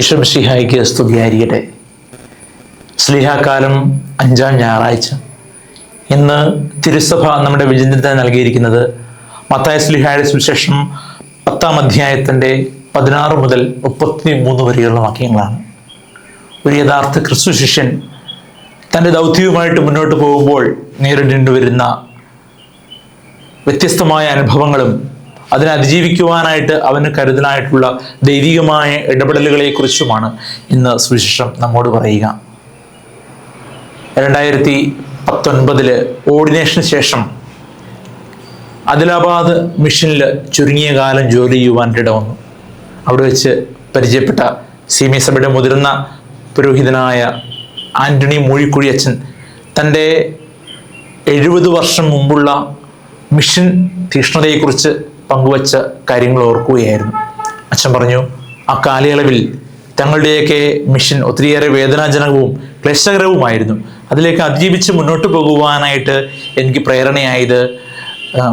ഈശോമിശിഹായ്ക്ക് സ്തുതിയായിരിക്കട്ടെ. സ്ലീഹാകാലം 5-ാം ഞായറാഴ്ച. ഇന്ന് തിരുസഭ നമ്മുടെ വിചിന്തനത്തിന് നൽകിയിരിക്കുന്നത് മത്തായി സ്ലീഹായുടെ സുവിശേഷം 10-ാം അധ്യായത്തിൻ്റെ 16 മുതൽ 33 വരെയുള്ള വാക്യങ്ങളാണ്. ഒരു യഥാർത്ഥ ക്രിസ്തു ശിഷ്യൻ തൻ്റെ ദൗത്യവുമായിട്ട് മുന്നോട്ട് പോകുമ്പോൾ നേരിടേണ്ടി വരുന്ന വ്യത്യസ്തമായ അനുഭവങ്ങളും അതിനെ അതിജീവിക്കുവാനായിട്ട് അവന് കരുതലായിട്ടുള്ള ദൈവികമായ ഇടപെടലുകളെക്കുറിച്ചുമാണ് ഇന്ന് സുവിശേഷം നമ്മോട് പറയുക. 2019 ഓർഡിനേഷന് ശേഷം ആദിലാബാദ് മിഷനിൽ ചുരുങ്ങിയ കാലം ജോലി ചെയ്യുവാനിട വന്നു. അവിടെ വെച്ച് പരിചയപ്പെട്ട സീമി സഭയുടെ മുതിർന്ന പുരോഹിതനായ ആൻ്റണി മൂഴിക്കുഴിയച്ചൻ തൻ്റെ 70 വർഷം മുമ്പുള്ള മിഷൻ തീക്ഷ്ണതയെക്കുറിച്ച് പങ്കുവച്ച കാര്യങ്ങൾ ഓർക്കുകയായിരുന്നു. അച്ഛൻ പറഞ്ഞു, ആ കാലയളവിൽ തങ്ങളുടെയൊക്കെ മിഷൻ ഒത്തിരിയേറെ വേദനാജനകവും ക്ലേശകരവുമായിരുന്നു. അതിലേക്ക് അതിജീവിച്ച് മുന്നോട്ട് പോകുവാനായിട്ട് എനിക്ക് പ്രേരണയായത്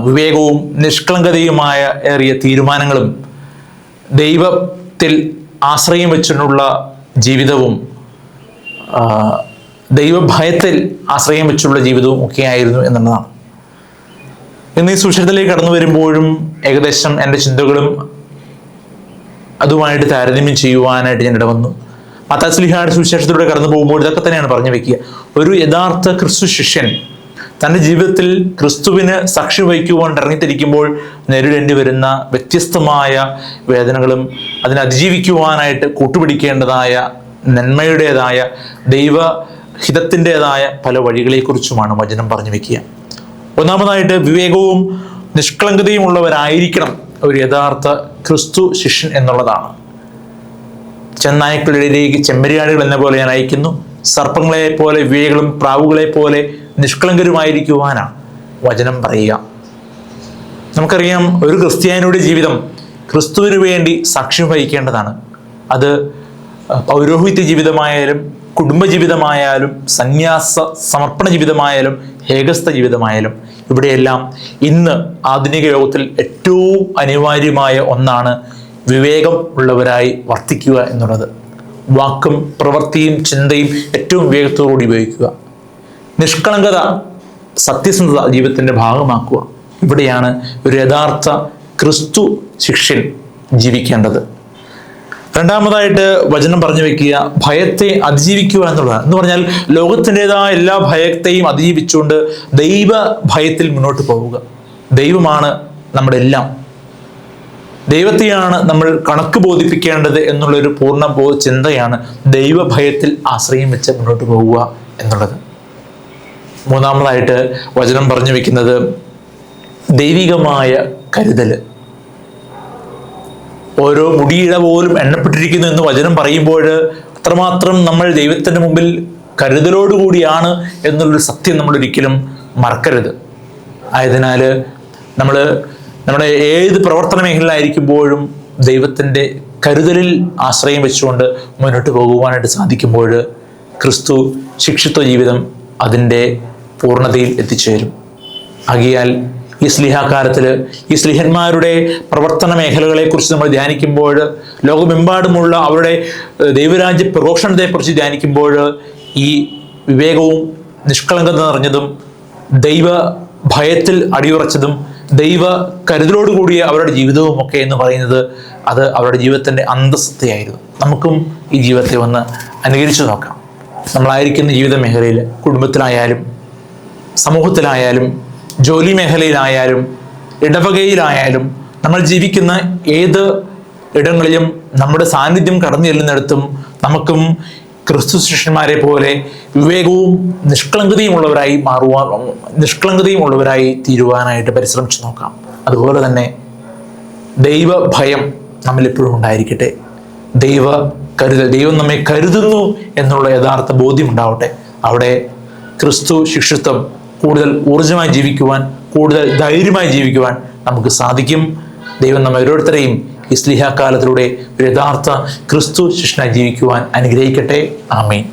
വിവേകവും നിഷ്കളങ്കതയുമായ ഏറിയ തീരുമാനങ്ങളും ദൈവത്തിൽ ആശ്രയം വെച്ചുള്ള ജീവിതവും ദൈവഭയത്തിൽ ആശ്രയം വെച്ചുള്ള ജീവിതവും ഒക്കെയായിരുന്നു എന്നുള്ളതാണ്. ഇന്ന് ഈ സുവിശേഷത്തിലേക്ക് കടന്നു വരുമ്പോഴും ഏകദേശം എൻ്റെ ചിന്തകളും അതുമായിട്ട് താരതമ്യം ചെയ്യുവാനായിട്ട് ഞാൻ ഇടവന്നു. മത്തായി സ്ലീഹായുടെ സുവിശേഷത്തിലൂടെ കടന്നു പോകുമ്പോൾ ഇതൊക്കെ തന്നെയാണ് പറഞ്ഞു വെക്കുക. ഒരു യഥാർത്ഥ ക്രിസ്തു ശിഷ്യൻ തൻ്റെ ജീവിതത്തിൽ ക്രിസ്തുവിന് സാക്ഷ്യം വഹിക്കുവാൻ ഇറങ്ങിത്തിരിക്കുമ്പോൾ നേരിടേണ്ടി വരുന്ന വ്യത്യസ്തമായ വേദനകളും അതിനെ അതിജീവിക്കുവാനായിട്ട് കൂട്ടുപിടിക്കേണ്ടതായ നന്മയുടേതായ ദൈവഹിതത്തിൻ്റെതായ പല വഴികളെക്കുറിച്ചുമാണ് വചനം പറഞ്ഞു വെക്കുക. ഒന്നാമതായിട്ട് വിവേകവും നിഷ്കളങ്കതയും ഉള്ളവരായിരിക്കണം ഒരു യഥാർത്ഥ ക്രിസ്തു ശിഷ്യൻ എന്നുള്ളതാണ്. ചെന്നായ്ക്കളിലേക്ക് ചെമ്മരിയാടുകൾ എന്ന പോലെ ഞാൻ അയക്കുന്നു, സർപ്പങ്ങളെ പോലെ വിവേകളും പ്രാവുകളെ പോലെ നിഷ്കളങ്കരുമായിരിക്കുവാനാണ് വചനം പറയുക. നമുക്കറിയാം, ഒരു ക്രിസ്ത്യാനിയുടെ ജീവിതം ക്രിസ്തുവിന് വേണ്ടി സാക്ഷ്യം വഹിക്കേണ്ടതാണ്. അത് പൗരോഹിത്യ ജീവിതമായാലും കുടുംബജീവിതമായാലും സന്യാസ സമർപ്പണ ജീവിതമായാലും ഏകസ്ഥ ജീവിതമായാലും ഇവിടെയെല്ലാം ഇന്ന് ആധുനിക ലോകത്തിൽ ഏറ്റവും അനിവാര്യമായ ഒന്നാണ് വിവേകം ഉള്ളവരായി വർത്തിക്കുക എന്നുള്ളത്. വാക്കും പ്രവൃത്തിയും ചിന്തയും ഏറ്റവും വിവേകത്തോടുകൂടി ഉപയോഗിക്കുക. നിഷ്കളങ്കത, സത്യസന്ധത ജീവിതത്തിൻ്റെ ഭാഗമാക്കുക. ഇവിടെയാണ് ഒരു യഥാർത്ഥ ക്രിസ്തു ശിഷ്യൻ ജീവിക്കേണ്ടത്. രണ്ടാമതായിട്ട് വചനം പറഞ്ഞു വെക്കുക ഭയത്തെ അതിജീവിക്കുക എന്നുള്ളതാണ്. എന്ന് പറഞ്ഞാൽ ലോകത്തിൻ്റെതായ എല്ലാ ഭയത്തെയും അതിജീവിച്ചുകൊണ്ട് ദൈവ ഭയത്തിൽ മുന്നോട്ട് പോവുക. ദൈവമാണ് നമ്മുടെ എല്ലാം. ദൈവത്തെയാണ് നമ്മൾ കണക്ക് ബോധിപ്പിക്കേണ്ടത് എന്നുള്ളൊരു പൂർണ്ണ ചിന്തയാണ് ദൈവഭയത്തിൽ ആശ്രയം വെച്ച് മുന്നോട്ട് പോവുക എന്നുള്ളത്. മൂന്നാമതായിട്ട് വചനം പറഞ്ഞു വെക്കുന്നത് ദൈവികമായ കരുതൽ. ഓരോ മുടിയിഴ പോലും എണ്ണപ്പെട്ടിരിക്കുന്നു എന്ന് വചനം പറയുമ്പോൾ അത്രമാത്രം നമ്മൾ ദൈവത്തിൻ്റെ മുമ്പിൽ കരുതലോടുകൂടിയാണ് എന്നുള്ളൊരു സത്യം നമ്മൾ ഒരിക്കലും മറക്കരുത്. ആയതിനാൽ നമ്മൾ നമ്മുടെ ഏത് പ്രവർത്തന മേഖലയിലായിരിക്കുമ്പോഴും ദൈവത്തിൻ്റെ കരുതലിൽ ആശ്രയം വെച്ചുകൊണ്ട് മുന്നോട്ട് പോകുവാനായിട്ട് സാധിക്കുമ്പോൾ ക്രിസ്തു ശിക്ഷിത്വ ജീവിതം അതിൻ്റെ പൂർണ്ണതയിൽ എത്തിച്ചേരും. ആകിയാൽ ഈ സ്ലീഹാകാലത്തിൽ ഈ സ്ലീഹന്മാരുടെ പ്രവർത്തന മേഖലകളെക്കുറിച്ച് നമ്മൾ ധ്യാനിക്കുമ്പോൾ, ലോകമെമ്പാടുമുള്ള അവരുടെ ദൈവരാജ്യ പ്രഘോഷണത്തെക്കുറിച്ച് ധ്യാനിക്കുമ്പോൾ ഈ വിവേകവും നിഷ്കളങ്കത നിറഞ്ഞതും ദൈവ ഭയത്തിൽ അടിയുറച്ചതും ദൈവ കരുതലോടുകൂടിയ അവരുടെ ജീവിതവും ഒക്കെ എന്ന് പറയുന്നത് അത് അവരുടെ ജീവിതത്തിൻ്റെ അന്തസ്സത്തയായിരുന്നു. നമുക്കും ഈ ജീവിതത്തെ ഒന്ന് അനുകരിച്ചു നോക്കാം. നമ്മളായിരിക്കുന്ന ജീവിത മേഖലയിൽ, കുടുംബത്തിലായാലും സമൂഹത്തിലായാലും ജോലി മേഖലയിലായാലും ഇടവകയിലായാലും നമ്മൾ ജീവിക്കുന്ന ഏത് ഇടങ്ങളിലും നമ്മുടെ സാന്നിധ്യം കടന്നു ചെല്ലുന്നിടത്തും നമുക്കും ക്രിസ്തു ശിഷ്യന്മാരെ പോലെ വിവേകവും നിഷ്കളങ്കതയും ഉള്ളവരായി തീരുവാനായിട്ട് പരിശ്രമിച്ചു നോക്കാം. അതുപോലെ തന്നെ ദൈവഭയം നമ്മളിപ്പോഴും ഉണ്ടായിരിക്കട്ടെ. ദൈവ കരുതൽ, ദൈവം നമ്മെ കരുതുന്നു എന്നുള്ള യഥാർത്ഥ ബോധ്യം ഉണ്ടാവട്ടെ. അവിടെ ക്രിസ്തു ശിഷ്യത്വം കൂടുതൽ ഊർജ്ജമായി ജീവിക്കുവാൻ, കൂടുതൽ ധൈര്യമായി ജീവിക്കുവാൻ നമുക്ക് സാധിക്കും. ദൈവം നമ്മെ ഓരോരുത്തരെയും ഈ സ്ലീഹാകാലത്തിലൂടെ ഒരു യഥാർത്ഥ ക്രിസ്തു ശിഷ്യനായി ജീവിക്കുവാൻ അനുഗ്രഹിക്കട്ടെ. ആമേൻ.